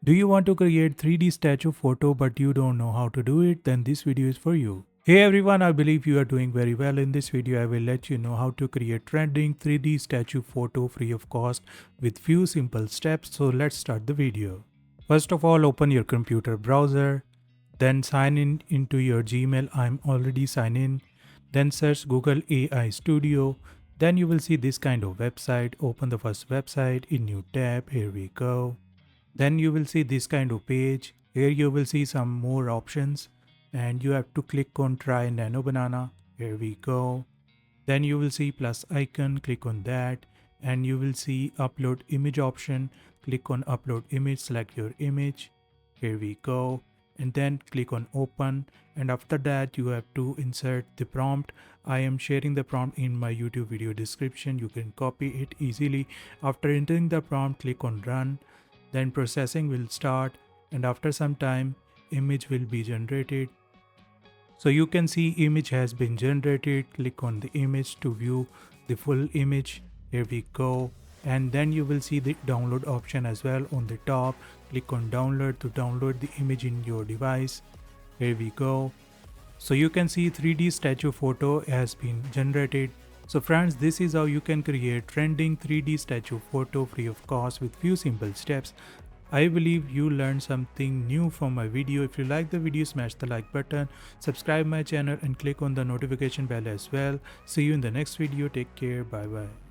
Do you want to create 3D statue photo but you don't know how to do it? Then this video is for you. Hey everyone, I believe you are doing very well. In this video, I will let you know how to create trending 3D statue photo free of cost with few simple steps. So let's start the video. First of all, open your computer browser. Then sign in into your Gmail. I'm already signed in. Then search Google AI Studio. Then you will see this kind of website. Open the first website in new tab. Here we go. Then you will see this kind of page. Here you will see some more options and you have to click on try nano banana. Here we go. Then you will see plus icon, click on that and you will see upload image option. Click on upload image, select your image. Here we go. And then click on open, and after that you have to insert the prompt. I am sharing the prompt in my YouTube video description. You can copy it easily. After entering the prompt, click on run. Then processing will start and after some time image will be generated. So you can see image has been generated. Click on the image to view the full image. Here we go. And then you will see the download option as well on the top. Click on download to download the image in your device. Here we go. So you can see 3D statue photo has been generated. So friends, this is how you can create trending 3D statue photo free of cost with few simple steps. I believe you learned something new from my video. If you like the video, smash the like button, subscribe my channel and click on the notification bell as well. See you in the next video. Take care. Bye bye.